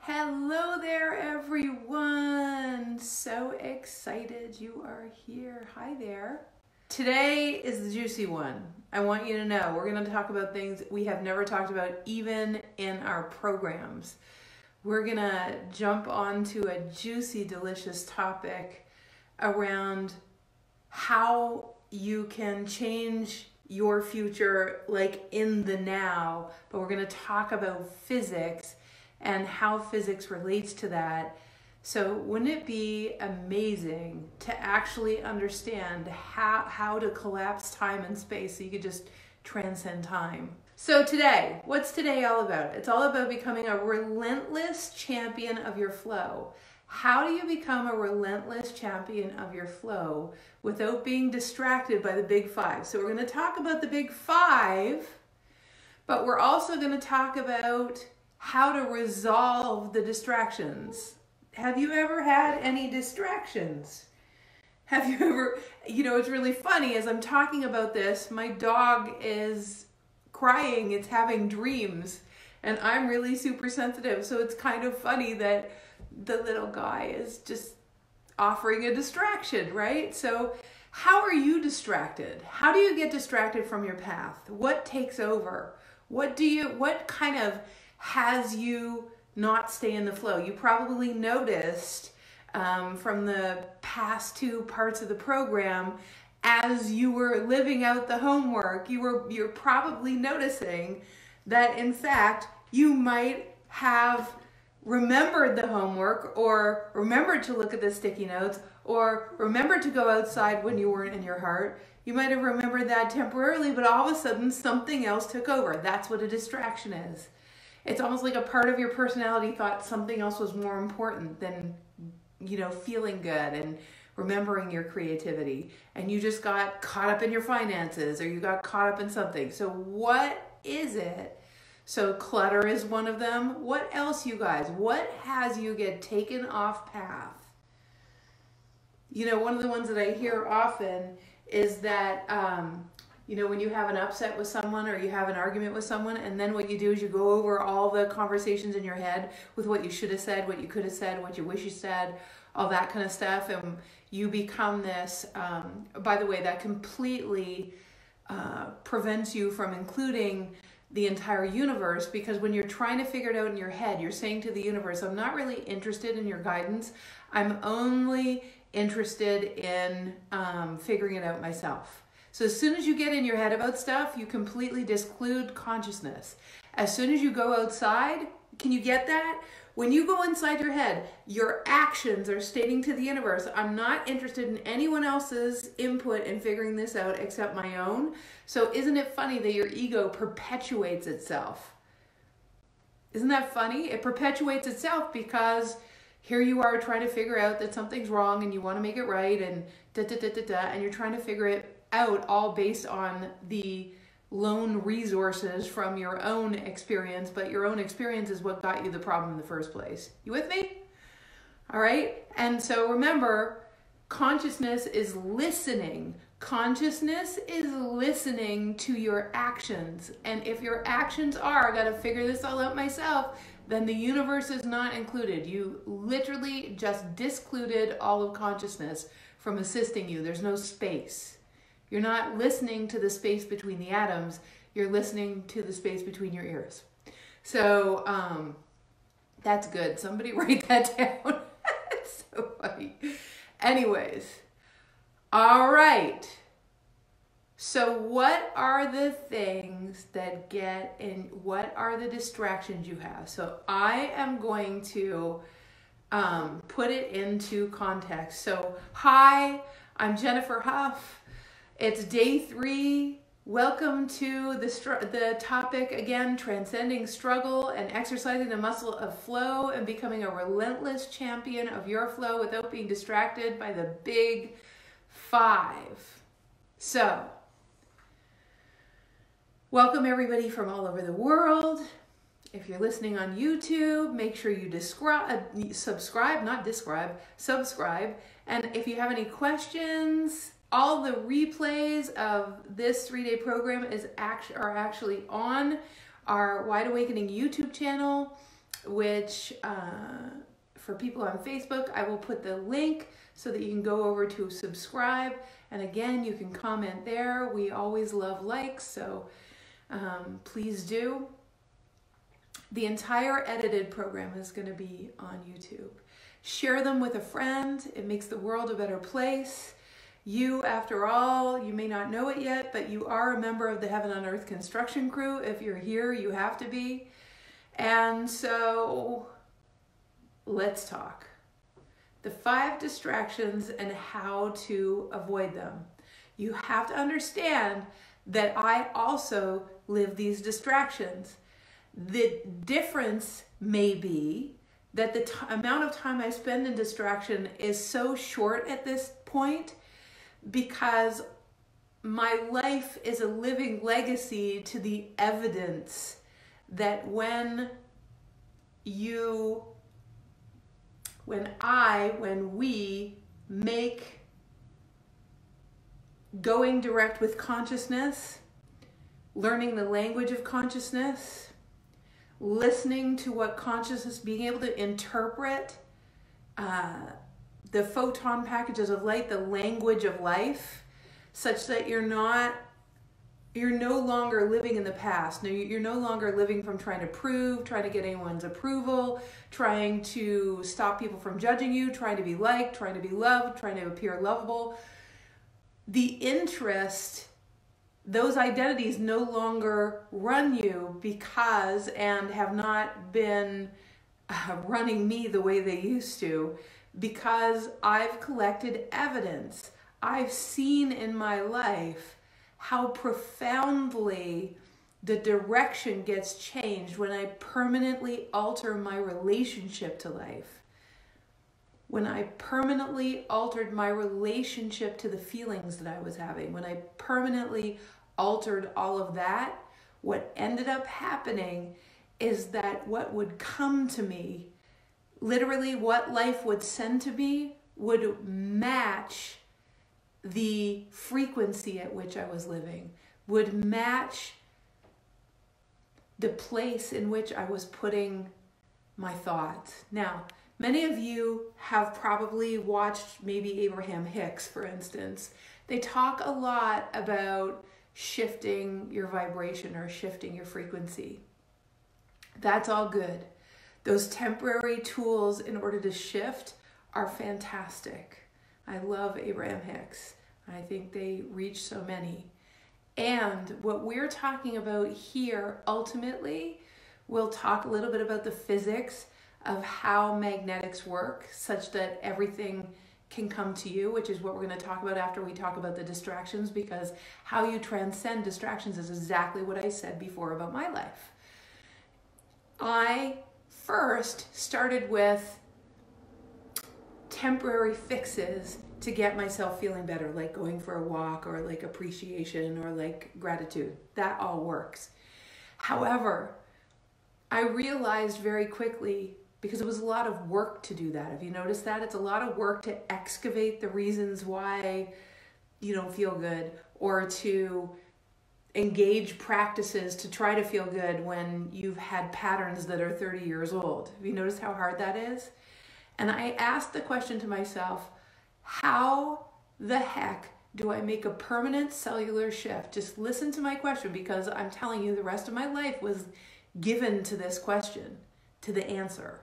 Hello there, everyone. So excited you are here. Hi there. Today is the juicy one. I want you to know we're going to talk about things we have never talked about even in our programs. We're going to jump onto a juicy, delicious topic around how you can change your future like in the now, but we're going to talk about physics and how physics relates to that. So wouldn't it be amazing to actually understand how to collapse time and space so you could just transcend time? So today, what's today all about? It's all about becoming a relentless champion of your flow. How do you become a relentless champion of your flow without being distracted by the big five? So we're going to talk about the big five, but we're also going to talk about how to resolve the distractions. Have you ever had any distractions? Have you ever, it's really funny as I'm talking about this, my dog is crying, it's having dreams, and I'm really super sensitive. So it's kind of funny that the little guy is just offering a distraction, right? So how are you distracted? How do you get distracted from your path? What takes over? What kind of has you not stay in the flow? You probably noticed from the past two parts of the program, as you were living out the homework, you're probably noticing that in fact you might have remembered the homework, or remembered to look at the sticky notes, or remembered to go outside when you weren't in your heart. You might have remembered that temporarily, but all of a sudden something else took over. That's what a distraction is. It's almost like a part of your personality thought something else was more important than, feeling good and remembering your creativity. And you just got caught up in your finances, or you got caught up in something. So what is it? So clutter is one of them. What else, you guys? What has you get taken off path? One of the ones that I hear often is that, when you have an upset with someone or you have an argument with someone, and then what you do is you go over all the conversations in your head with what you should have said, what you could have said, what you wish you said, all that kind of stuff. And you become this, by the way, that completely prevents you from including the entire universe, because when you're trying to figure it out in your head, you're saying to the universe, I'm not really interested in your guidance. I'm only interested in figuring it out myself. So as soon as you get in your head about stuff, you completely disclude consciousness. As soon as you go outside, can you get that? When you go inside your head, your actions are stating to the universe, I'm not interested in anyone else's input in figuring this out except my own. So isn't it funny that your ego perpetuates itself? Isn't that funny? It perpetuates itself because here you are trying to figure out that something's wrong and you want to make it right, and and you're trying to figure it out all based on the lone resources from your own experience, but your own experience is what got you the problem in the first place. You with me? All right. And so remember, consciousness is listening. Consciousness is listening to your actions. And if your actions are, I got to figure this all out myself, then the universe is not included. You literally just discluded all of consciousness from assisting you. There's no space. You're not listening to the space between the atoms. You're listening to the space between your ears. So that's good. Somebody write that down. It's so funny. Anyways, all right. So what are the things that get in? What are the distractions you have? So I am going to put it into context. So hi, I'm Jennifer Huff. It's day 3. Welcome to the topic again, transcending struggle and exercising the muscle of flow and becoming a relentless champion of your flow without being distracted by the big 5. So, welcome everybody from all over the world. If you're listening on YouTube, make sure you subscribe. And if you have any questions, all the replays of this 3-day program are actually on our Wide Awakening YouTube channel. which for people on Facebook, I will put the link so that you can go over to subscribe. And again, you can comment there. We always love likes, so please do. The entire edited program is going to be on YouTube. Share them with a friend. It makes the world a better place. You, after all, you may not know it yet, but you are a member of the Heaven on Earth construction crew. If you're here, you have to be. And so let's talk. The 5 distractions and how to avoid them. You have to understand that I also live these distractions. The difference may be that the amount of time I spend in distraction is so short at this point because my life is a living legacy to the evidence that when we make going direct with consciousness, learning the language of consciousness, listening to what consciousness, being able to interpret the photon packages of light, the language of life, such that you're no longer living in the past. No, you're no longer living from trying to prove, trying to get anyone's approval, trying to stop people from judging you, trying to be liked, trying to be loved, trying to appear lovable. The interest, those identities no longer run you because, and have not been running me the way they used to, because I've collected evidence. I've seen in my life how profoundly the direction gets changed when I permanently alter my relationship to life. When I permanently altered my relationship to the feelings that I was having, when I permanently altered all of that, what ended up happening is that what would come to me, literally what life would send to me, would match the frequency at which I was living, would match the place in which I was putting my thoughts. Now, many of you have probably watched maybe Abraham Hicks, for instance. They talk a lot about shifting your vibration or shifting your frequency. That's all good. Those temporary tools in order to shift are fantastic. I love Abraham Hicks. I think they reach so many. And what we're talking about here, ultimately, we'll talk a little bit about the physics of how magnetics work, such that everything can come to you, which is what we're going to talk about after we talk about the distractions, because how you transcend distractions is exactly what I said before about my life. I first started with temporary fixes to get myself feeling better, like going for a walk or like appreciation or like gratitude. That all works. However, I realized very quickly, because it was a lot of work to do that. Have you noticed that? It's a lot of work to excavate the reasons why you don't feel good, or to engage practices to try to feel good when you've had patterns that are 30 years old. Have you noticed how hard that is? And I asked the question to myself, how the heck do I make a permanent cellular shift? Just listen to my question, because I'm telling you the rest of my life was given to this question, to the answer.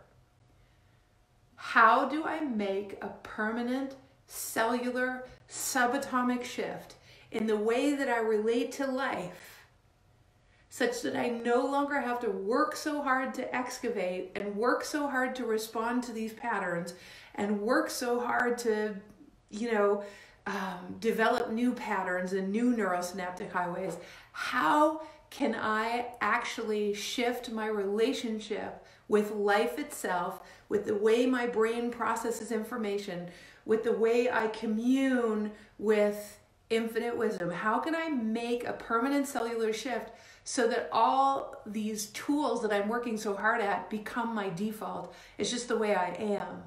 How do I make a permanent cellular subatomic shift in the way that I relate to life, such that I no longer have to work so hard to excavate and work so hard to respond to these patterns and work so hard to, develop new patterns and new neurosynaptic highways? How can I actually shift my relationship with life itself, with the way my brain processes information, with the way I commune with infinite wisdom? How can I make a permanent cellular shift so that all these tools that I'm working so hard at become my default? It's just the way I am.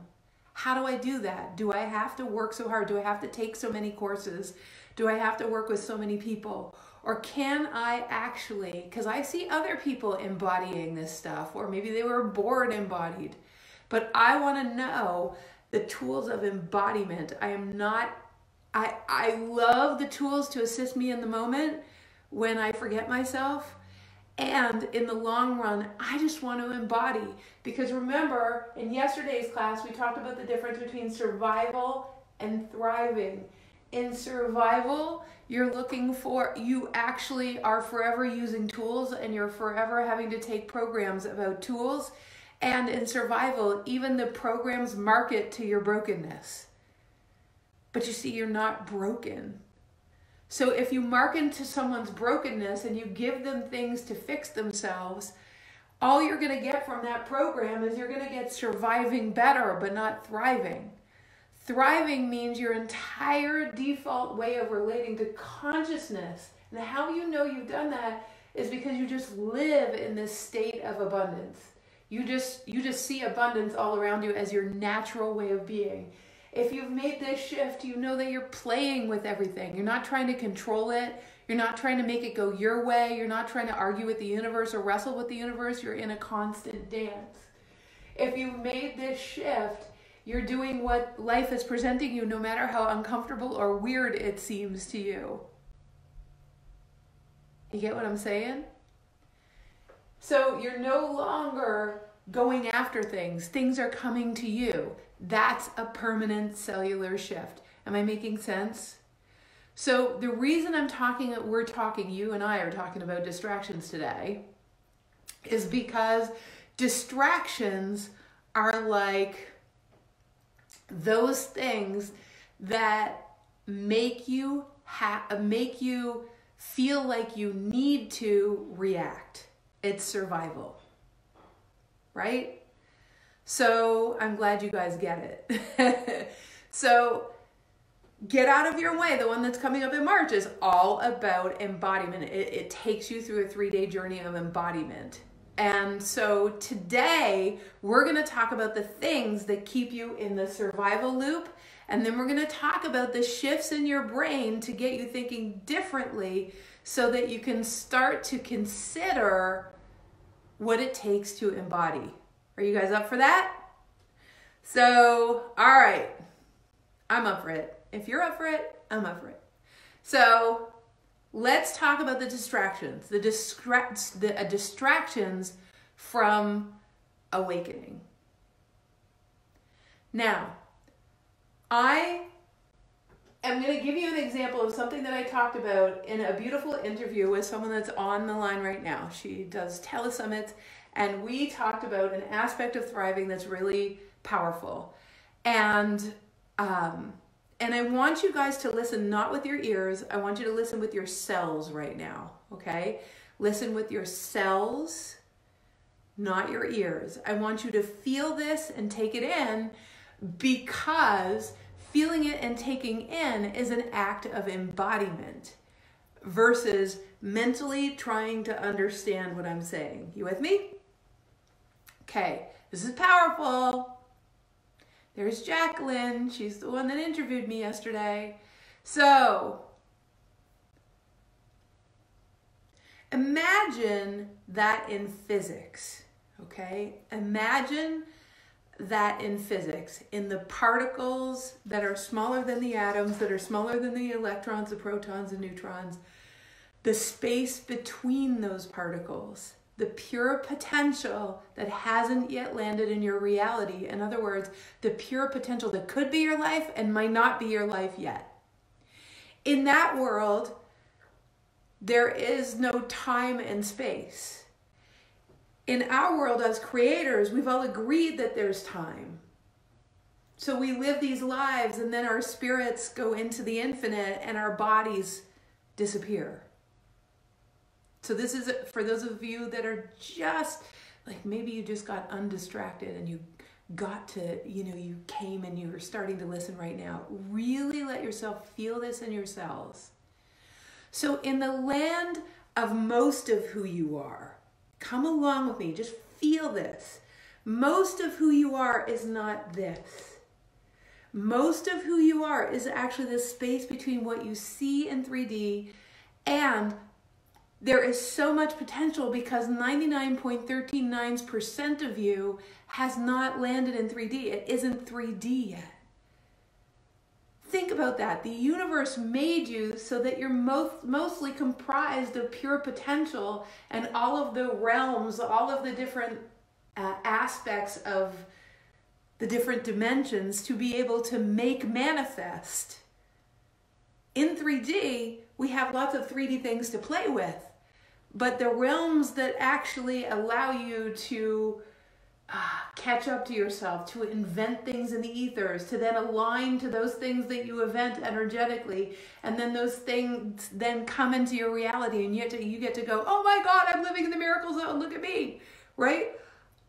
How do I do that? Do I have to work so hard? Do I have to take so many courses? Do I have to work with so many people? Or can I actually, because I see other people embodying this stuff, or maybe they were born embodied, but I want to know the tools of embodiment. I love the tools to assist me in the moment when I forget myself. And in the long run, I just want to embody. Because remember, in yesterday's class, we talked about the difference between survival and thriving. In survival, you actually are forever using tools, and you're forever having to take programs about tools. And in survival, even the programs market to your brokenness. But you see, you're not broken. So if you market to someone's brokenness and you give them things to fix themselves, all you're going to get from that program is you're going to get surviving better, but not thriving. Thriving means your entire default way of relating to consciousness. And how you know you've done that is because you just live in this state of abundance. You just see abundance all around you as your natural way of being. If you've made this shift, you know that you're playing with everything. You're not trying to control it. You're not trying to make it go your way. You're not trying to argue with the universe or wrestle with the universe. You're in a constant dance. If you've made this shift, you're doing what life is presenting you, no matter how uncomfortable or weird it seems to you. You get what I'm saying? So you're no longer going after things. Things are coming to you. That's a permanent cellular shift. Am I making sense? So the reason you and I are talking about distractions today is because distractions are like those things that make you feel like you need to react. It's survival, right? So I'm glad you guys get it. So get out of your way. The one that's coming up in March is all about embodiment. It takes you through a 3-day journey of embodiment. And so today we're going to talk about the things that keep you in the survival loop. And then we're going to talk about the shifts in your brain to get you thinking differently so that you can start to consider what it takes to embody. Are you guys up for that? So, all right. I'm up for it. If you're up for it, I'm up for it. So, let's talk about the distractions. The distractions from awakening. Now, I am going to give you an example of something that I talked about in a beautiful interview with someone that's on the line right now. She does telesummits, and we talked about an aspect of thriving that's really powerful. And I want you guys to listen not with your ears. I want you to listen with your cells right now, okay? Listen with your cells, not your ears. I want you to feel this and take it in, because feeling it and taking in is an act of embodiment versus mentally trying to understand what I'm saying. You with me? Okay, this is powerful. There's Jacqueline. She's the one that interviewed me yesterday. So, imagine that in physics, okay? Imagine that in physics, in the particles that are smaller than the atoms, that are smaller than the electrons, the protons, and neutrons, the space between those particles, the pure potential that hasn't yet landed in your reality. In other words, the pure potential that could be your life and might not be your life yet. In that world, there is no time and space. In our world as creators, we've all agreed that there's time. So we live these lives, and then our spirits go into the infinite and our bodies disappear. So this is for those of you that are just, like maybe you just got undistracted and you got to, you came and you were starting to listen right now. Really let yourself feel this in your cells. So in the land of most of who you are, come along with me, just feel this. Most of who you are is not this. Most of who you are is actually the space between what you see in 3D and there is so much potential because 99.139% of you has not landed in 3D. It isn't 3D yet. Think about that. The universe made you so that you're mostly comprised of pure potential, and all of the realms, all of the different aspects of the different dimensions to be able to make manifest. In 3D, we have lots of 3D things to play with, but the realms that actually allow you to catch up to yourself, to invent things in the ethers, to then align to those things that you event energetically, and then those things then come into your reality, and you get to go, oh my God, I'm living in the miracle zone, look at me, right?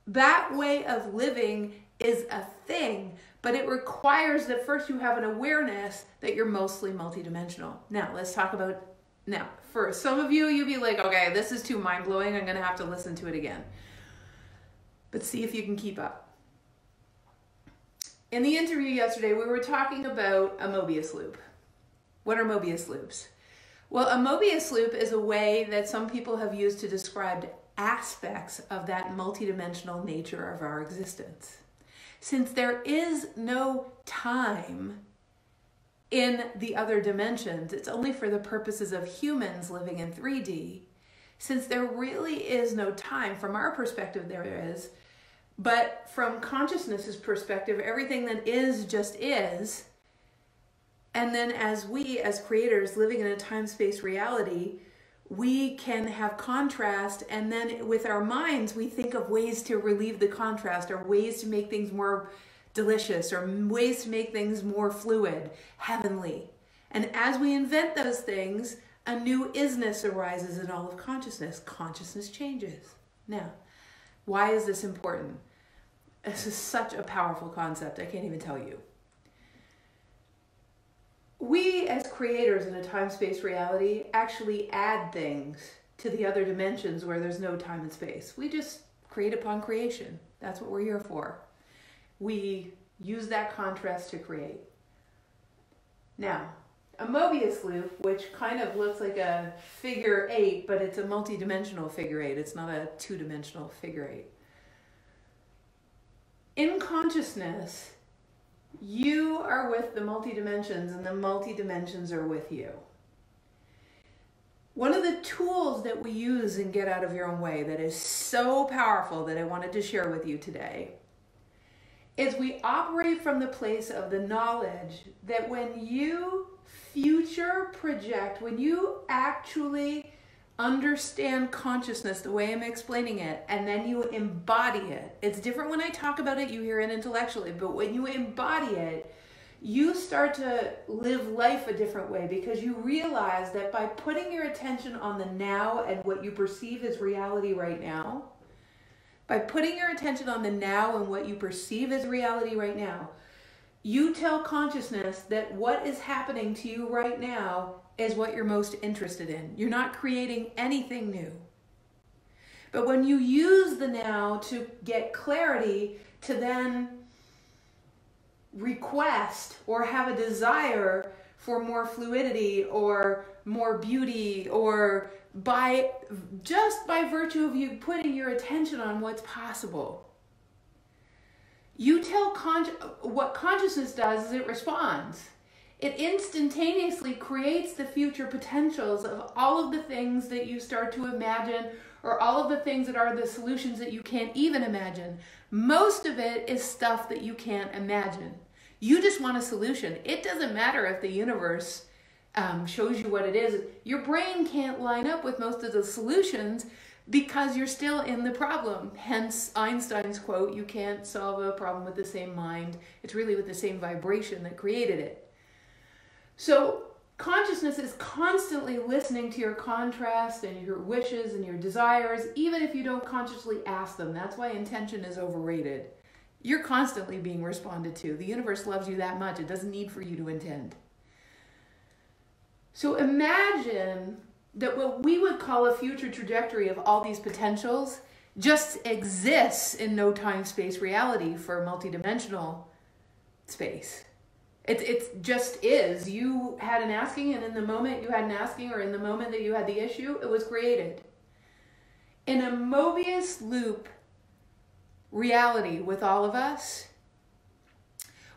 That way of living is a thing, but it requires that first you have an awareness that you're mostly multidimensional. Now, let's talk about, for some of you, you'll be like, okay, this is too mind-blowing, I'm gonna have to listen to it again. But see if you can keep up. In the interview yesterday, we were talking about a Mobius loop. What are Mobius loops? Well, a Mobius loop is a way that some people have used to describe aspects of that multidimensional nature of our existence. Since there is no time in the other dimensions, it's only for the purposes of humans living in 3D. Since there really is no time, from our perspective there is, but from consciousness's perspective, everything that is just is. And then as we, as creators living in a time-space reality, we can have contrast, and then with our minds, we think of ways to relieve the contrast, or ways to make things more delicious, or ways to make things more fluid, heavenly. And as we invent those things, a new isness arises in all of consciousness. Consciousness changes. Now, why is this important? This is such a powerful concept, I can't even tell you. We, as creators in a time-space reality, actually add things to the other dimensions where there's no time and space. We just create upon creation. That's what we're here for. We use that contrast to create. Now, a Mobius loop, which kind of looks like a figure 8, but it's a multi-dimensional figure 8. It's not a two-dimensional figure 8. In consciousness, you are with the multi-dimensions, and the multi-dimensions are with you. One of the tools that we use in Get Out of Your Own Way that is so powerful that I wanted to share with you today is we operate from the place of the knowledge that when you future project, when you actually understand consciousness the way I'm explaining it, and then you embody it. It's different when I talk about it, you hear it intellectually, but when you embody it, you start to live life a different way, because you realize that by putting your attention on the now and what you perceive as reality right now, by putting your attention on the now and what you perceive as reality right now, you tell consciousness that what is happening to you right now is what you're most interested in. You're not creating anything new. But when you use the now to get clarity, to then request or have a desire for more fluidity or more beauty, or just by virtue of you putting your attention on what's possible, you tell what consciousness does is it responds. It instantaneously creates the future potentials of all of the things that you start to imagine, or all of the things that are the solutions that you can't even imagine. Most of it is stuff that you can't imagine. You just want a solution. It doesn't matter if the universe shows you what it is. Your brain can't line up with most of the solutions because you're still in the problem. Hence Einstein's quote, you can't solve a problem with the same mind. It's really with the same vibration that created it. So consciousness is constantly listening to your contrast and your wishes and your desires, even if you don't consciously ask them. That's why intention is overrated. You're constantly being responded to. The universe loves you that much. It doesn't need for you to intend. So imagine that what we would call a future trajectory of all these potentials just exists in no time-space reality for multidimensional space. It just is. You had an asking, and in the moment you had an asking, or in the moment that you had the issue, it was created. In a Mobius loop reality with all of us,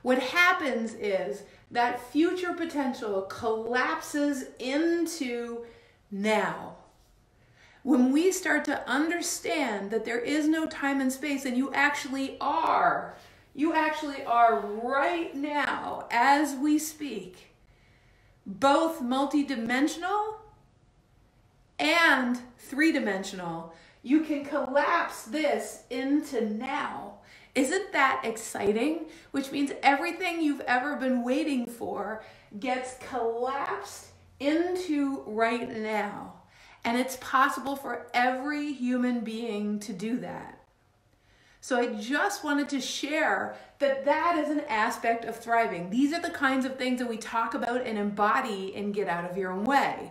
what happens is that future potential collapses into now. When we start to understand that there is no time and space, and you actually are right now as we speak, both multidimensional and three-dimensional, you can collapse this into now. Isn't that exciting? Which means everything you've ever been waiting for gets collapsed into right now. And it's possible for every human being to do that. So I just wanted to share that that is an aspect of thriving. These are the kinds of things that we talk about and embody and get out of your own way.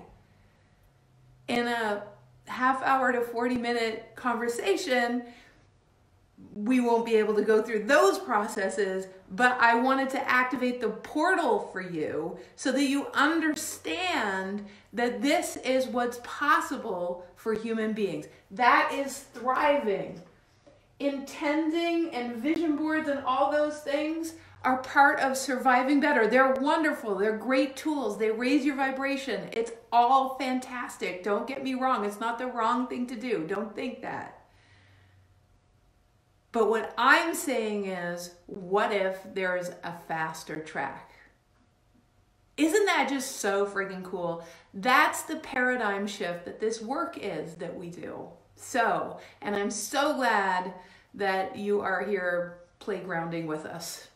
In a half-hour to 40-minute conversation, we won't be able to go through those processes, but I wanted to activate the portal for you so that you understand that this is what's possible for human beings. That is thriving. Intending and vision boards and all those things are part of surviving better. They're wonderful. They're great tools. They raise your vibration. It's all fantastic. Don't get me wrong. It's not the wrong thing to do. Don't think that. But what I'm saying is, what if there's a faster track? Isn't that just so freaking cool? That's the paradigm shift that this work is that we do. So, and I'm so glad that you are here playgrounding with us.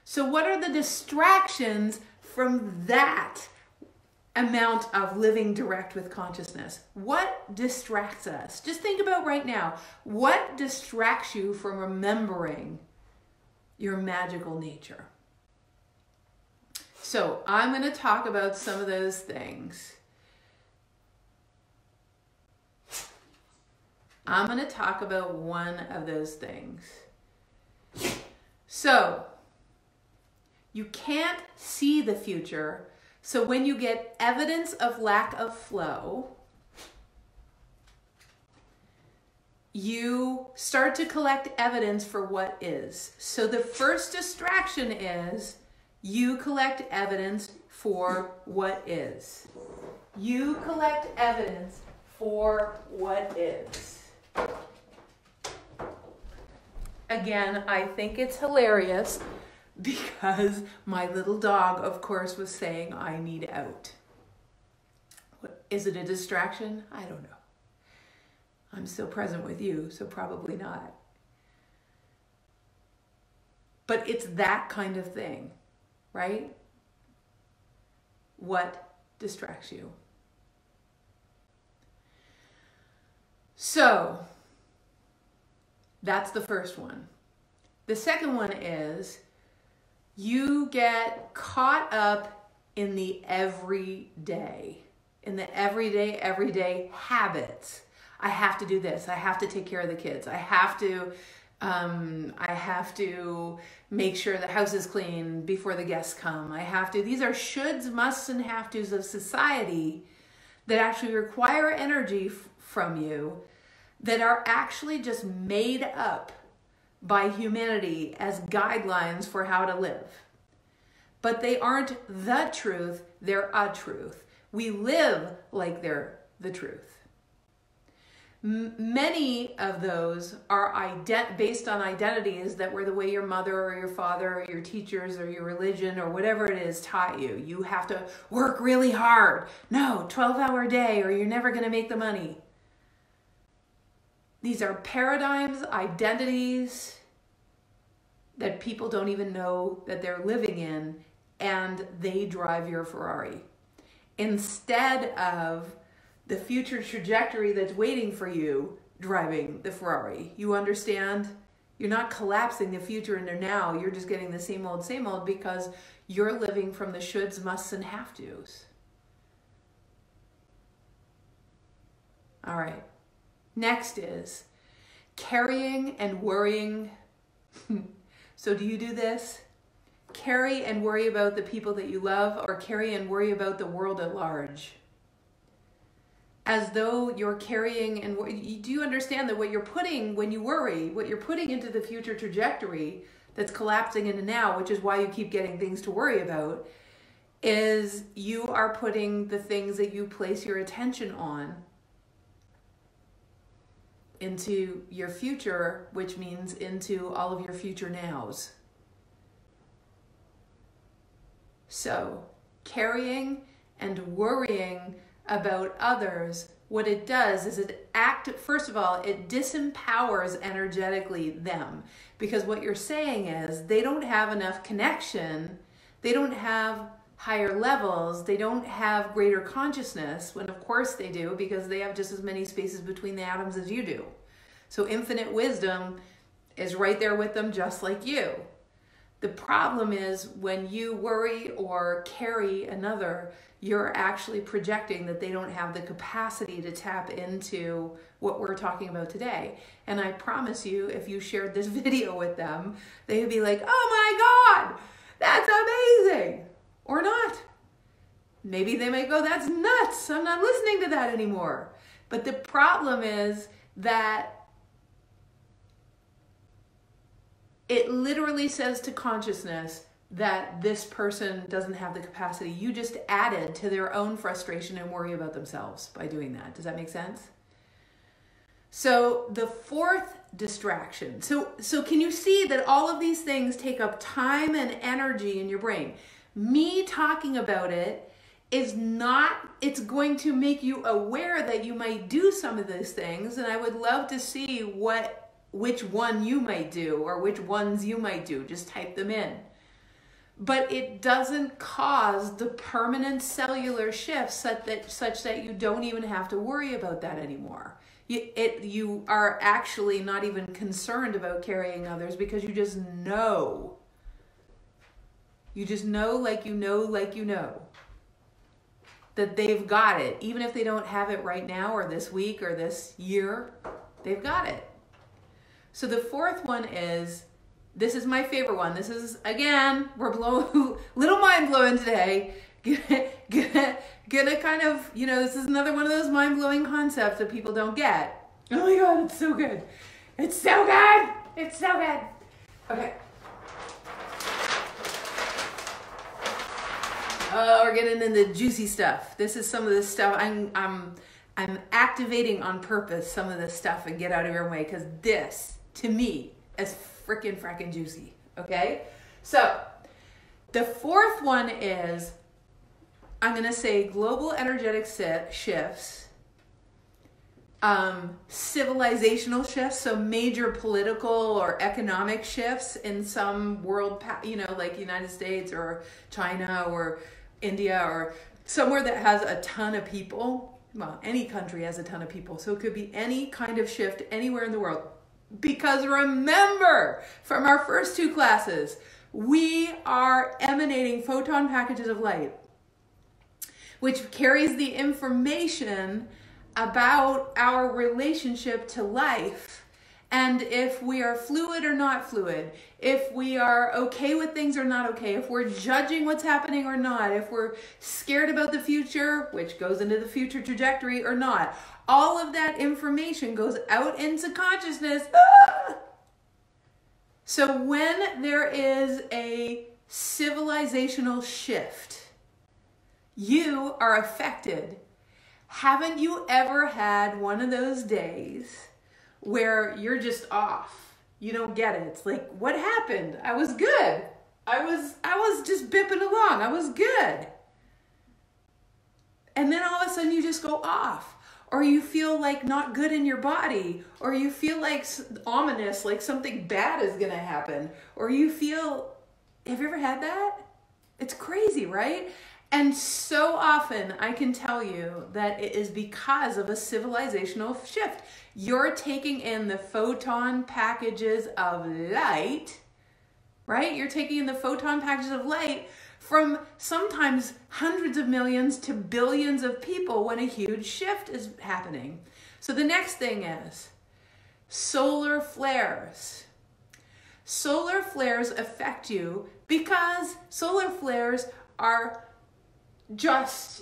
So what are the distractions from that amount of living direct with consciousness? What distracts us? Just think about right now. What distracts you from remembering your magical nature? So I'm going to talk about some of those things. I'm going to talk about one of those things. So you can't see the future. So when you get evidence of lack of flow, you start to collect evidence for what is. So the first distraction is you collect evidence for what is. You collect evidence for what is. Again, I think it's hilarious because my little dog, of course, was saying, I need out. Is it a distraction? I don't know. I'm still present with you, so probably not. But it's that kind of thing, right? What distracts you? So, that's the first one. The second one is you get caught up in the everyday, everyday habits. I have to do this. I have to take care of the kids. I have to make sure the house is clean before the guests come. These are shoulds, musts, and have tos of society that actually require energy from you, that are actually just made up by humanity as guidelines for how to live. But they aren't the truth, they're a truth. We live like they're the truth. Many of those are based on identities that were the way your mother or your father or your teachers or your religion or whatever it is taught you. You have to work really hard. No, 12-hour day or you're never going to make the money. These are paradigms, identities that people don't even know that they're living in, and they drive your Ferrari. Instead of the future trajectory that's waiting for you driving the Ferrari. You understand? You're not collapsing the future into now. You're just getting the same old because you're living from the shoulds, musts, and have tos. All right. Next is carrying and worrying. So do you do this? carry and worry about the people that you love, or carry and worry about the world at large. As though you're carrying and do you understand that what you're putting when you worry, what you're putting into the future trajectory that's collapsing into now, which is why you keep getting things to worry about, is you are putting the things that you place your attention on into your future, which means into all of your future nows. So, carrying and worrying about others, what it does is first of all, it disempowers energetically them. Because what you're saying is they don't have enough connection, they don't have higher levels, they don't have greater consciousness, when of course they do, because they have just as many spaces between the atoms as you do. So infinite wisdom is right there with them, just like you. The problem is when you worry or carry another, you're actually projecting that they don't have the capacity to tap into what we're talking about today. And I promise you, if you shared this video with them, they would be like, oh my God, that's amazing. Or not. Maybe they might go, that's nuts. I'm not listening to that anymore. But the problem is that it literally says to consciousness that this person doesn't have the capacity. You just added to their own frustration and worry about themselves by doing that. Does that make sense? So the fourth distraction. So can you see that all of these things take up time and energy in your brain? Me talking about it is not, it's going to make you aware that you might do some of these things, and I would love to see which one you might do or which ones you might do. Just type them in. But it doesn't cause the permanent cellular shifts such that you don't even have to worry about that anymore. You are actually not even concerned about carrying others because you just know. You just know like you know that they've got it. Even if they don't have it right now or this week or this year, they've got it. So the fourth one is, this is my favorite one. This is, again, we're little mind blowing today. Gonna kind of, this is another one of those mind blowing concepts that people don't get. Oh my God, it's so good. It's so good. It's so good. Okay. Oh, we're getting into juicy stuff. This is some of the stuff I'm activating on purpose, some of this stuff, and get out of your way, because this, to me, is frickin' juicy. Okay? So, the fourth one is, I'm going to say global energetic shifts, civilizational shifts, so major political or economic shifts in some world, like United States or China or India or somewhere that has a ton of people. Well, any country has a ton of people, so it could be any kind of shift anywhere in the world. Because remember, from our first two classes, we are emanating photon packages of light, which carries the information about our relationship to life, and if we are fluid or not fluid, if we are okay with things or not okay, if we're judging what's happening or not, if we're scared about the future, which goes into the future trajectory or not. All of that information goes out into consciousness. Ah! So when there is a civilizational shift, you are affected. Haven't you ever had one of those days where you're just off? You don't get it. It's like, what happened? I was good. I was just bipping along. I was good. And then all of a sudden you just go off. Or you feel like not good in your body. Or you feel like ominous, like something bad is going to happen. Or you feel, have you ever had that? It's crazy, right? And so often I can tell you that it is because of a civilizational shift. You're taking in the photon packages of light, right? You're taking in the photon packages of light from sometimes hundreds of millions to billions of people when a huge shift is happening. So the next thing is solar flares. solar flares affect you because solar flares are just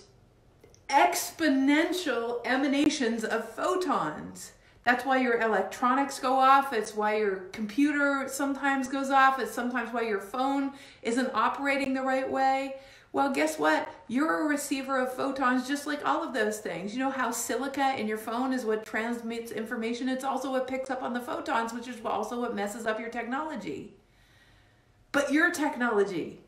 exponential emanations of photons. That's why your electronics go off. It's why your computer sometimes goes off. It's sometimes why your phone isn't operating the right way. Well, guess what? You're a receiver of photons just like all of those things. You know how silica in your phone is what transmits information? It's also what picks up on the photons, which is also what messes up your technology. But your technology,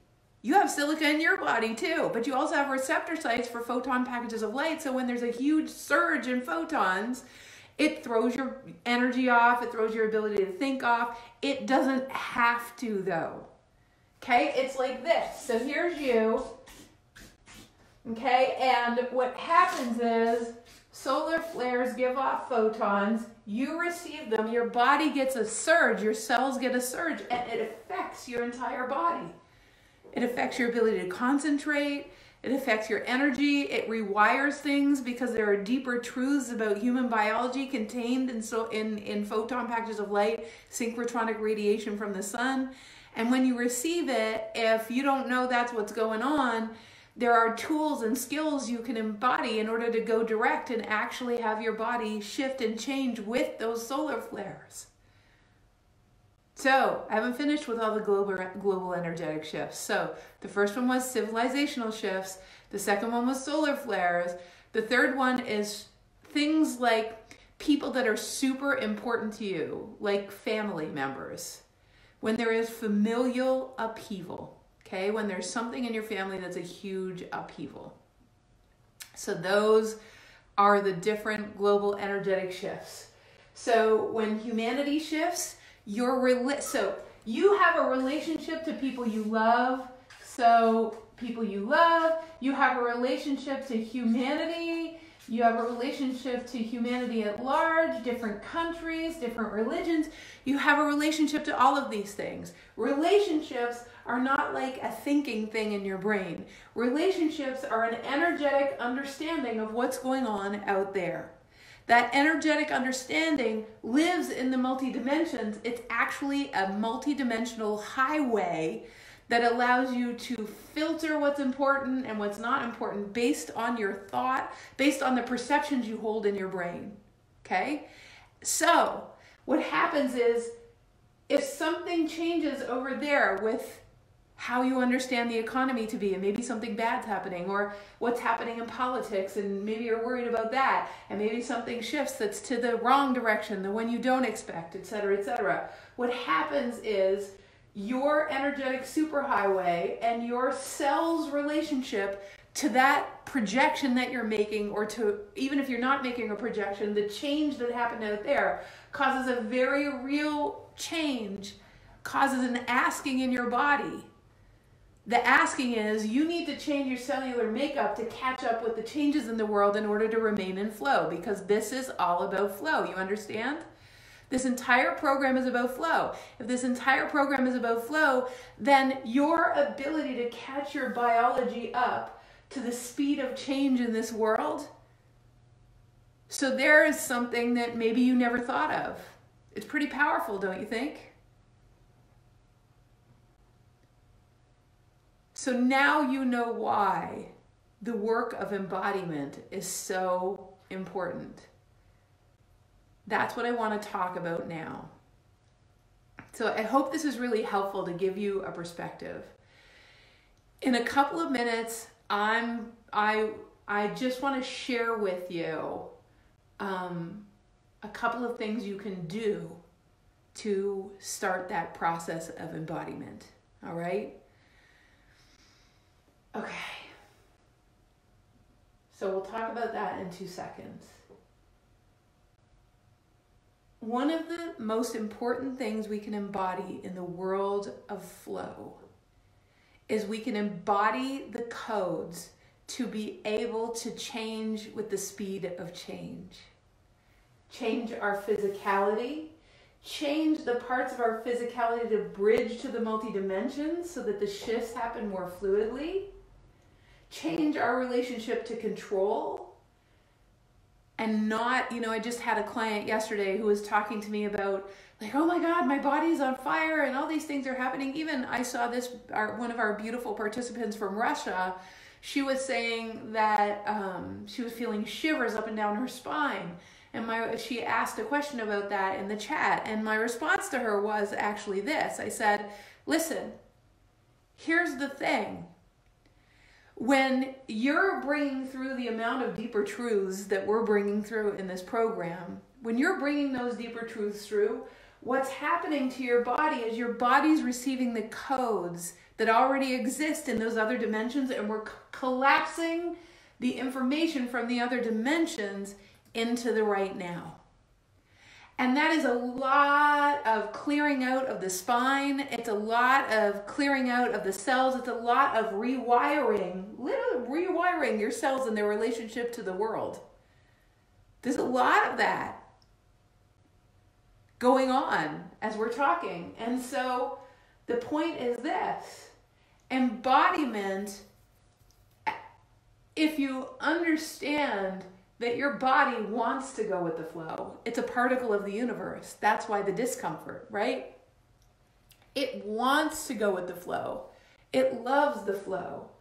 you have silica in your body too, but you also have receptor sites for photon packages of light. So when there's a huge surge in photons, it throws your energy off. It throws your ability to think off. It doesn't have to though. Okay, it's like this. So here's you. Okay, and what happens is solar flares give off photons. You receive them. Your body gets a surge. Your cells get a surge, and it affects your entire body. It affects your ability to concentrate. It affects your energy. It rewires things because there are deeper truths about human biology contained in photon packages of light, synchrotronic radiation from the sun. And when you receive it, if you don't know that's what's going on, there are tools and skills you can embody in order to go direct and actually have your body shift and change with those solar flares. So I haven't finished with all the global energetic shifts. So the first one was civilizational shifts. The second one was solar flares. The third one is things like people that are super important to you, like family members. When there is familial upheaval, okay? When there's something in your family that's a huge upheaval. So those are the different global energetic shifts. So when humanity shifts, so you have a relationship to people you love. So people you love, you have a relationship to humanity. You have a relationship to humanity at large, different countries, different religions. You have a relationship to all of these things. Relationships are not like a thinking thing in your brain. Relationships are an energetic understanding of what's going on out there. That energetic understanding lives in the multi-dimensions. It's actually a multi-dimensional highway that allows you to filter what's important and what's not important based on your thought, based on the perceptions you hold in your brain, okay? So what happens is if something changes over there with how you understand the economy to be, and maybe something bad's happening, or what's happening in politics, and maybe you're worried about that, and maybe something shifts that's to the wrong direction, the one you don't expect, etc., etc. What happens is your energetic superhighway and your cell's relationship to that projection that you're making, or to, even if you're not making a projection, the change that happened out there causes a very real change, causes an asking in your body. The asking is, you need to change your cellular makeup to catch up with the changes in the world in order to remain in flow, because this is all about flow. You understand? This entire program is about flow. If this entire program is about flow, then your ability to catch your biology up to the speed of change in this world. So there is something that maybe you never thought of. It's pretty powerful, don't you think? So now you know why the work of embodiment is so important. That's what I want to talk about now. So I hope this is really helpful to give you a perspective. In a couple of minutes, I just want to share with you a couple of things you can do to start that process of embodiment. All right? Okay. So we'll talk about that in 2 seconds. One of the most important things we can embody in the world of flow is we can embody the codes to be able to change with the speed of change. Change our physicality, change the parts of our physicality to bridge to the multi-dimensions so that the shifts happen more fluidly, change our relationship to control, and not, I just had a client yesterday who was talking to me about like, oh my God, my body's on fire and all these things are happening. Even I saw this, one of our beautiful participants from Russia, she was saying that she was feeling shivers up and down her spine. And she asked a question about that in the chat. And my response to her was actually this. I said, listen, here's the thing. When you're bringing through the amount of deeper truths that we're bringing through in this program, when you're bringing those deeper truths through, what's happening to your body is your body's receiving the codes that already exist in those other dimensions, and we're collapsing the information from the other dimensions into the right now. And that is a lot of clearing out of the spine. It's a lot of clearing out of the cells. It's a lot of rewiring, literally rewiring your cells and their relationship to the world. There's a lot of that going on as we're talking. And so the point is this: embodiment, if you understand that your body wants to go with the flow, it's a particle of the universe. That's why the discomfort, right? It wants to go with the flow. It loves the flow.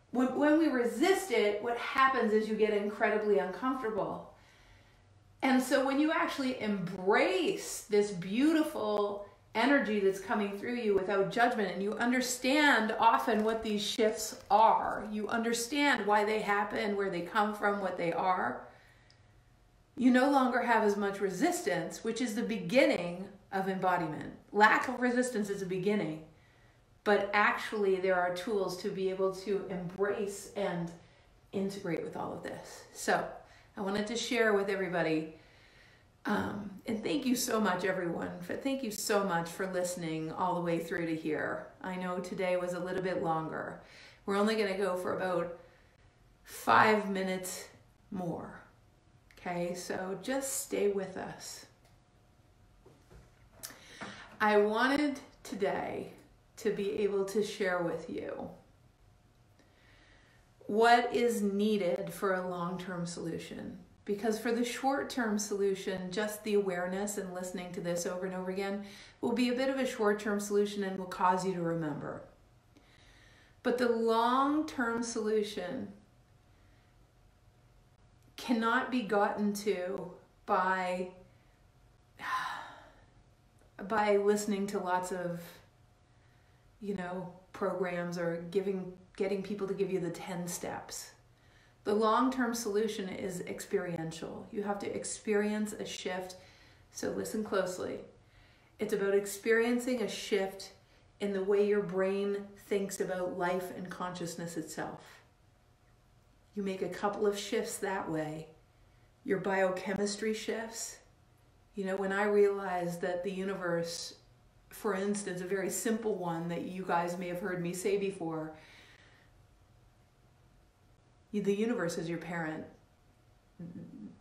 When we resist it, what happens is you get incredibly uncomfortable. And so when you actually embrace this beautiful energy that's coming through you without judgment, and you understand often what these shifts are, you understand why they happen, where they come from, what they are, you no longer have as much resistance, which is the beginning of embodiment. Lack of resistance is a beginning, but actually there are tools to be able to embrace and integrate with all of this. So I wanted to share with everybody, and thank you so much, everyone. Thank you so much for listening all the way through to here. I know today was a little bit longer. We're only going to go for about 5 minutes more. Okay, so just stay with us. I wanted today to be able to share with you what is needed for a long-term solution. Because for the short-term solution, just the awareness and listening to this over and over again will be a bit of a short-term solution and will cause you to remember. But the long-term solution cannot be gotten to by listening to lots of, programs or getting people to give you the 10 steps. The long-term solution is experiential. You have to experience a shift. So listen closely. It's about experiencing a shift in the way your brain thinks about life and consciousness itself. You make a couple of shifts that way. Your biochemistry shifts. When I realized that the universe, for instance, a very simple one that you guys may have heard me say before, the universe is your parent.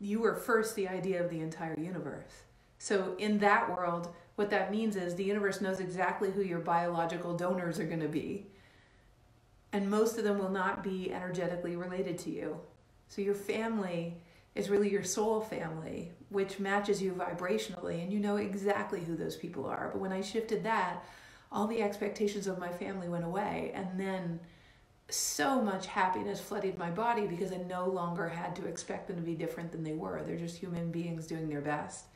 You were first the idea of the entire universe. So in that world, what that means is the universe knows exactly who your biological donors are going to be. And most of them will not be energetically related to you. So your family is really your soul family, which matches you vibrationally, and you know exactly who those people are. But when I shifted that, all the expectations of my family went away, and then so much happiness flooded my body because I no longer had to expect them to be different than they were. They're just human beings doing their best.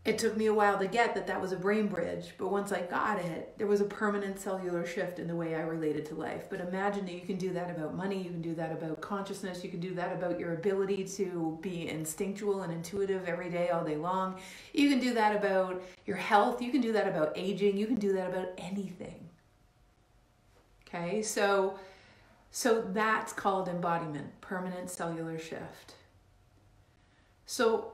It took me a while to get that was a brain bridge, but once I got it, there was a permanent cellular shift in the way I related to life. But imagine that you can do that about money, you can do that about consciousness, you can do that about your ability to be instinctual and intuitive every day, all day long. You can do that about your health, you can do that about aging, you can do that about anything. Okay, so that's called embodiment, permanent cellular shift. So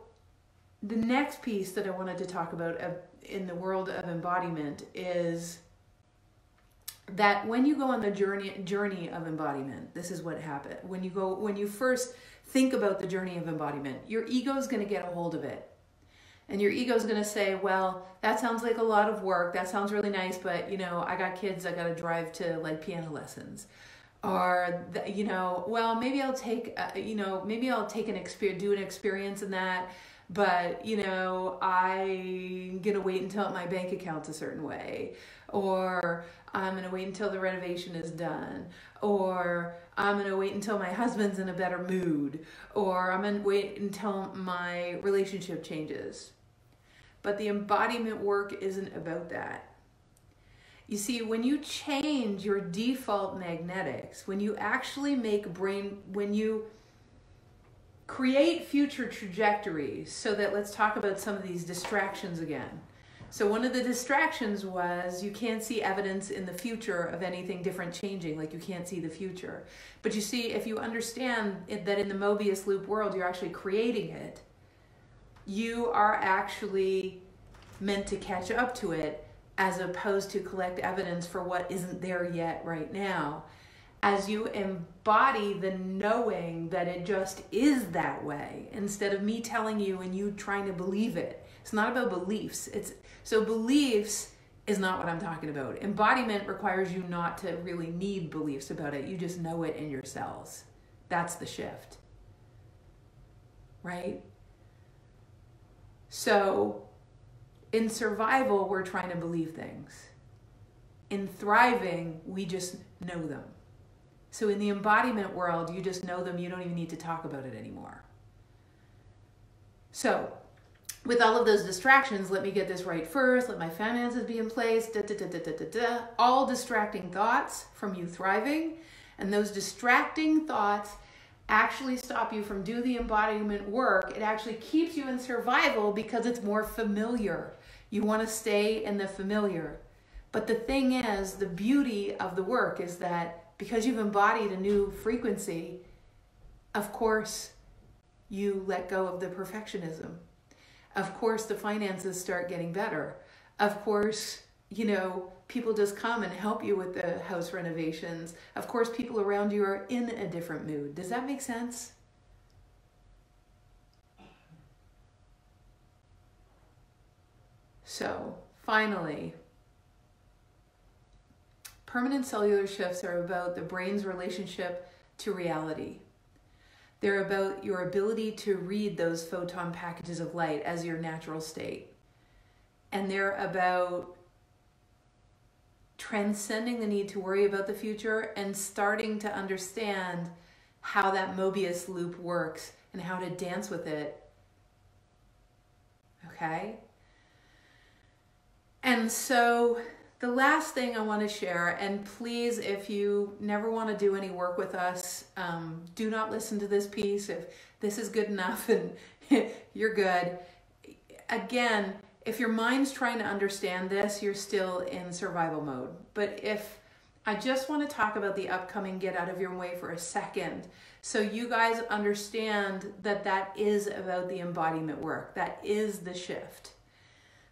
the next piece that I wanted to talk about in the world of embodiment is that when you go on the journey of embodiment, this is what happened. When you first think about the journey of embodiment, your ego is going to get a hold of it. And your ego is going to say, well, that sounds like a lot of work. That sounds really nice, but I got kids. I got to drive to piano lessons. Or, well, maybe I'll take, do an experience in that. but I'm gonna wait until my bank account's a certain way, or I'm gonna wait until the renovation is done, or I'm gonna wait until my husband's in a better mood, or I'm gonna wait until my relationship changes. But the embodiment work isn't about that. You see, when you change your default magnetics, when you actually when you create future trajectories, so that, let's talk about some of these distractions again. So one of the distractions was you can't see evidence in the future of anything different changing, like you can't see the future. But you see, if you understand that in the Mobius loop world, you're actually creating it, you are actually meant to catch up to it, as opposed to collect evidence for what isn't there yet right now. As you embody the knowing that it just is that way, instead of me telling you and you trying to believe it. It's not about beliefs. So beliefs is not what I'm talking about. Embodiment requires you not to really need beliefs about it. You just know it in your cells. That's the shift. Right? So in survival, we're trying to believe things. In thriving, we just know them. So in the embodiment world, you just know them. You don't even need to talk about it anymore. So with all of those distractions, let me get this right first. Let my finances be in place. All distracting thoughts from you thriving. And those distracting thoughts actually stop you from doing the embodiment work. It actually keeps you in survival because it's more familiar. You want to stay in the familiar. But the thing is, the beauty of the work is that because you've embodied a new frequency, of course, you let go of the perfectionism. Of course, the finances start getting better. Of course, people just come and help you with the house renovations. Of course, people around you are in a different mood. Does that make sense? So, finally, permanent cellular shifts are about the brain's relationship to reality. They're about your ability to read those photon packages of light as your natural state. And they're about transcending the need to worry about the future and starting to understand how that Mobius loop works and how to dance with it. Okay? And so the last thing I want to share, and please, if you never want to do any work with us, do not listen to this piece. If this is good enough and you're good. Again, if your mind's trying to understand this, you're still in survival mode. But if I just want to talk about the upcoming Get Out of Your Way for a second, so you guys understand that that is about the embodiment work. That is the shift.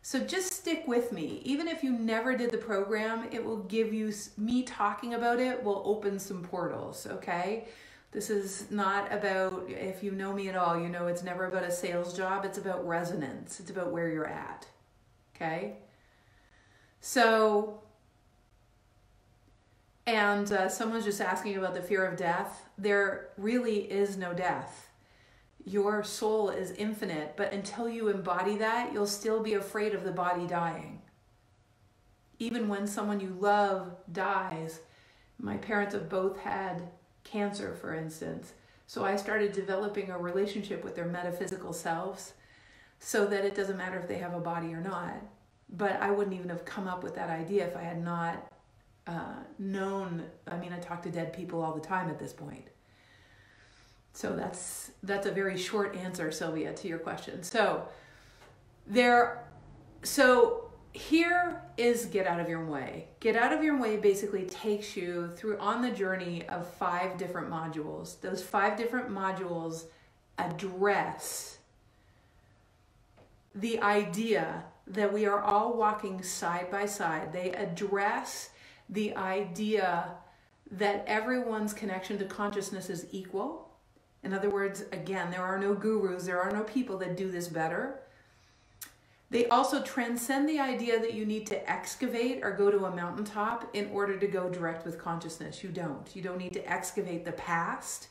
So just stick with me. Even if you never did the program, it will give you, me talking about it will open some portals, okay? This is not about, if you know me at all, you know it's never about a sales job. It's about resonance. It's about where you're at, okay? So, and someone's just asking about the fear of death. There really is no death. Your soul is infinite, but until you embody that, you'll still be afraid of the body dying. Even when someone you love dies, my parents have both had cancer, for instance. So I started developing a relationship with their metaphysical selves so that it doesn't matter if they have a body or not. But I wouldn't even have come up with that idea if I had not known. I mean, I talk to dead people all the time at this point. So that's a very short answer, Sylvia, to your question. So here is Get Out of Your Way. Get Out of Your Way basically takes you through on the journey of 5 different modules. Those 5 different modules address the idea that we are all walking side by side. They address the idea that everyone's connection to consciousness is equal. In other words, again, there are no gurus, there are no people that do this better. They also transcend the idea that you need to excavate or go to a mountaintop in order to go direct with consciousness. You don't. You don't need to excavate the past.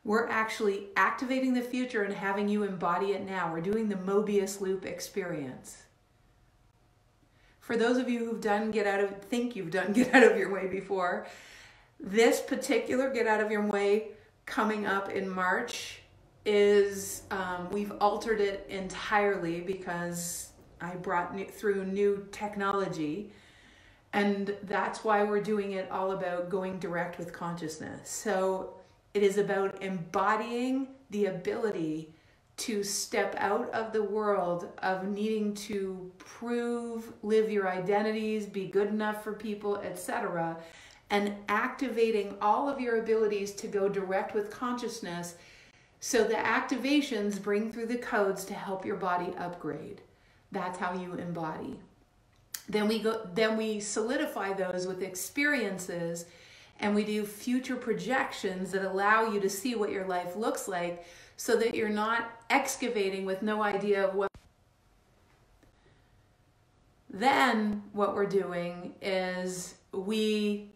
We're actually activating the future and having you embody it now. We're doing the Mobius loop experience. For those of you who've done think you've done get out of your way before, this particular get out of your way coming up in March is, we've altered it entirely because I brought through new technology. And that's why we're doing it all about going direct with consciousness. So it is about embodying the ability to step out of the world of needing to prove, live your identities, be good enough for people, etc., and activating all of your abilities to go direct with consciousness. So the activations bring through the codes to help your body upgrade. That's how you embody. Then we solidify those with experiences, and we do future projections that allow you to see what your life looks like so that you're not excavating with no idea of what. Then what we're doing is we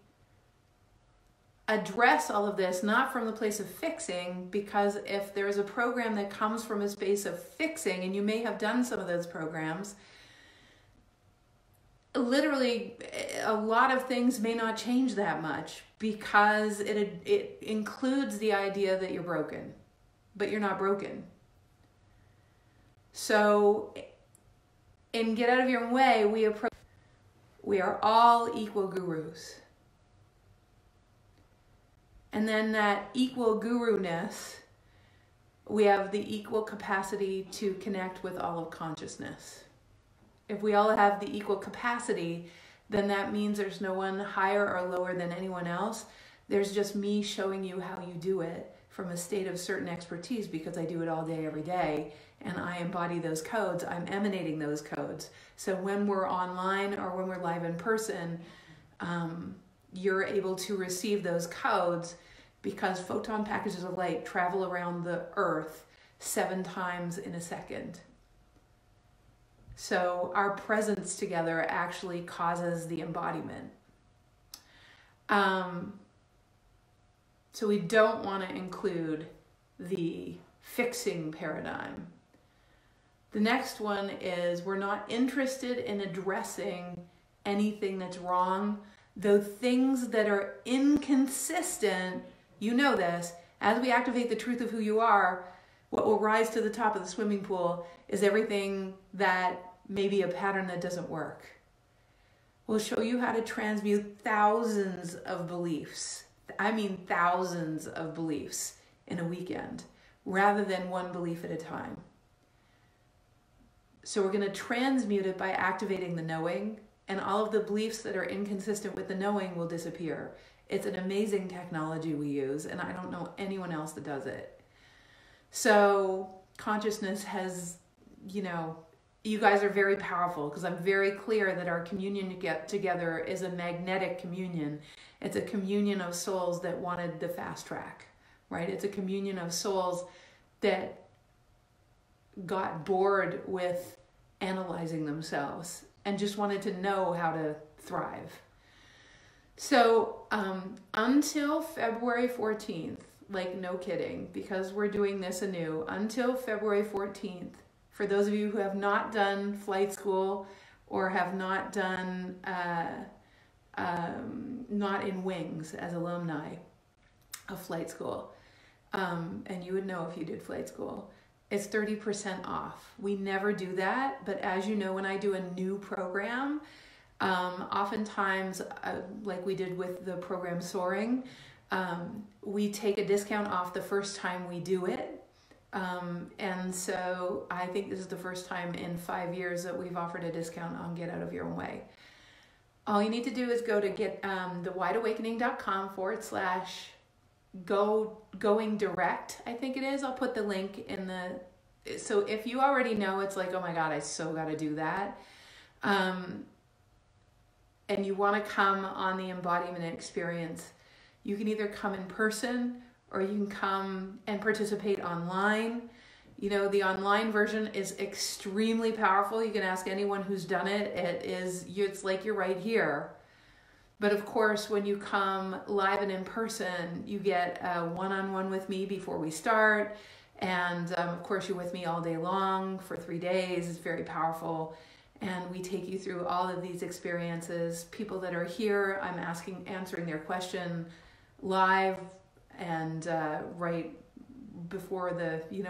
address all of this not from the place of fixing, because if there's a program that comes from a space of fixing, and you may have done some of those programs, literally a lot of things may not change that much because it includes the idea that you're broken, but you're not broken. So in Get Out of Your Way, we are all equal gurus. And then that equal guru-ness, we have the equal capacity to connect with all of consciousness. If we all have the equal capacity, then that means there's no one higher or lower than anyone else. There's just me showing you how you do it from a state of certain expertise, because I do it all day, every day, and I embody those codes. I'm emanating those codes. So when we're online or when we're live in person, you're able to receive those codes because photon packages of light travel around the earth 7 times in a second. So our presence together actually causes the embodiment. So we don't want to include the fixing paradigm. The next one is we're not interested in addressing anything that's wrong. Though things that are inconsistent, you know this, as we activate the truth of who you are, what will rise to the top of the swimming pool is everything that may be a pattern that doesn't work. We'll show you how to transmute thousands of beliefs. I mean thousands of beliefs in a weekend, rather than one belief at a time. So we're going to transmute it by activating the knowing, and all of the beliefs that are inconsistent with the knowing will disappear. It's an amazing technology we use, and I don't know anyone else that does it. So consciousness has, you guys are very powerful, because I'm very clear that our communion together is a magnetic communion. It's a communion of souls that wanted the fast track, right? It's a communion of souls that got bored with analyzing themselves and just wanted to know how to thrive. So until February 14th, like no kidding, because we're doing this anew, until February 14th, for those of you who have not done flight school or have not done, not in wings as alumni of flight school, and you would know if you did flight school, it's 30% off. We never do that, but as you know, when I do a new program, oftentimes, like we did with the program Soaring, we take a discount off the first time we do it. And so I think this is the first time in 5 years that we've offered a discount on Get Out of Your Own Way. All you need to do is go to thewideawakening.com/going direct, I think it is. I'll put the link in the, so if you already know, it's like, oh my God, I so got to do that. And you want to come on the embodiment experience, you can either come in person or you can come and participate online. The online version is extremely powerful. You can ask anyone who's done it. It's like you're right here. But of course, when you come live and in person, you get a one-on-one with me before we start. And of course, you're with me all day long for 3 days. It's very powerful. And we take you through all of these experiences. People that are here, I'm answering their question live and right before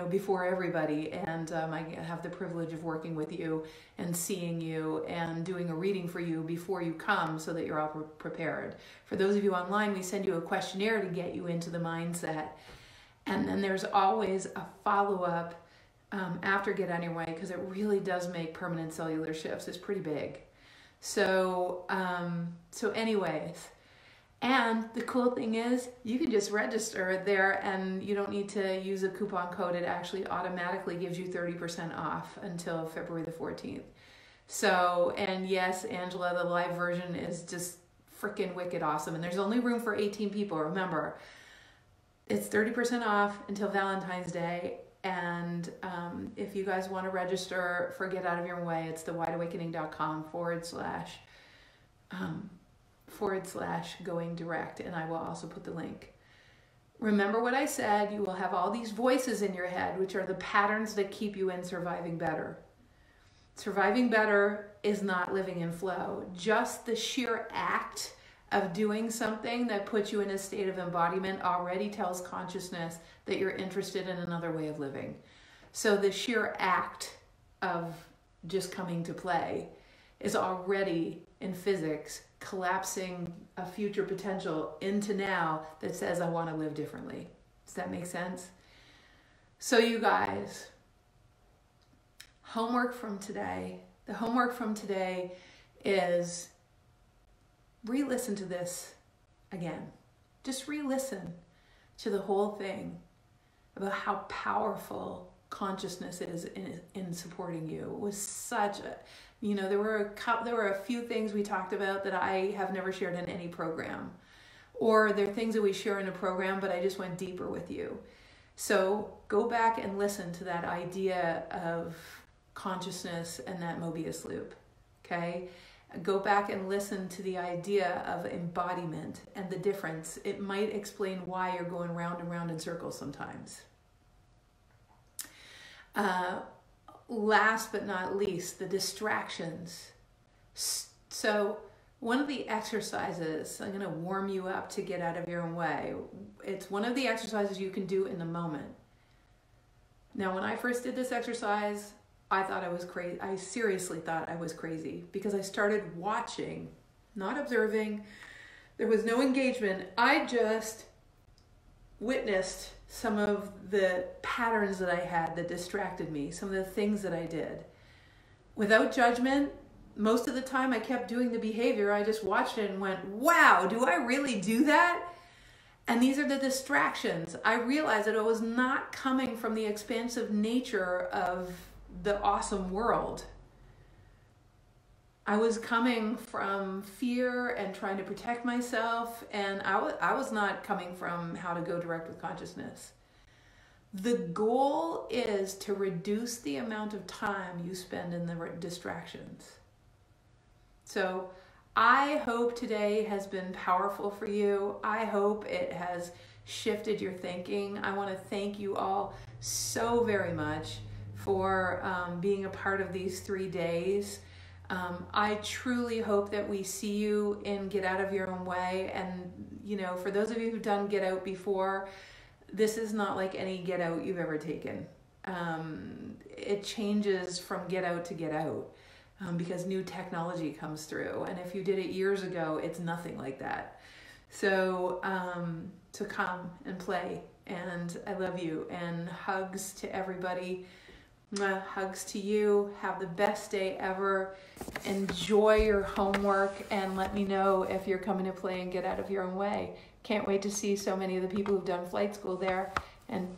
before everybody. And I have the privilege of working with you and seeing you and doing a reading for you before you come so that you're all prepared. For those of you online, we send you a questionnaire to get you into the mindset. And then there's always a follow-up after Get On Your Way, because it really does make permanent cellular shifts. It's pretty big. So anyways, and the cool thing is you can just register there and you don't need to use a coupon code. It actually automatically gives you 30% off until February the 14th. So, and yes, Angela, the live version is just freaking wicked awesome. And there's only room for 18 people. Remember, it's 30% off until Valentine's Day. And if you guys want to register for Get Out of Your Way, it's thewideawakening.com/going direct, and I will also put the link. Remember what I said, you will have all these voices in your head, which are the patterns that keep you in surviving better. Surviving better is not living in flow. Just the sheer act of doing something that puts you in a state of embodiment already tells consciousness that you're interested in another way of living. So the sheer act of just coming to play is already in physics collapsing a future potential into now that says I want to live differently. Does that make sense? So you guys, homework from today. The homework from today is re-listen to this again. Just re-listen to the whole thing about how powerful consciousness is in supporting you. It was such a, there were a few things we talked about that I have never shared in any program, or there are things that we share in a program, but I just went deeper with you. So go back and listen to that idea of consciousness and that Mobius loop, okay? Go back and listen to the idea of embodiment and the difference. It might explain why you're going round and round in circles sometimes. Last but not least, the distractions. So one of the exercises, I'm going to warm you up to get out of your own way. It's one of the exercises you can do in the moment. Now, when I first did this exercise, I thought I was crazy. I seriously thought I was crazy because I started watching, not observing. There was no engagement. I just witnessed some of the patterns that I had that distracted me, some of the things that I did. Without judgment, most of the time I kept doing the behavior. I just watched it and went, wow, do I really do that? And these are the distractions. I realized that it was not coming from the expansive nature of the awesome world. I was coming from fear and trying to protect myself, and I was not coming from how to go direct with consciousness. The goal is to reduce the amount of time you spend in the distractions. So I hope today has been powerful for you. I hope it has shifted your thinking. I want to thank you all so very much for being a part of these 3 days. I truly hope that we see you in Get Out of Your Own Way. And, for those of you who've done Get Out before, this is not like any Get Out you've ever taken. It changes from Get Out to Get Out because new technology comes through. And if you did it years ago, it's nothing like that. So to come and play. And I love you. And hugs to everybody. Hugs to you. Have the best day ever. Enjoy your homework and let me know if you're coming to play and Get Out of Your Own Way. Can't wait to see so many of the people who've done flight school there. And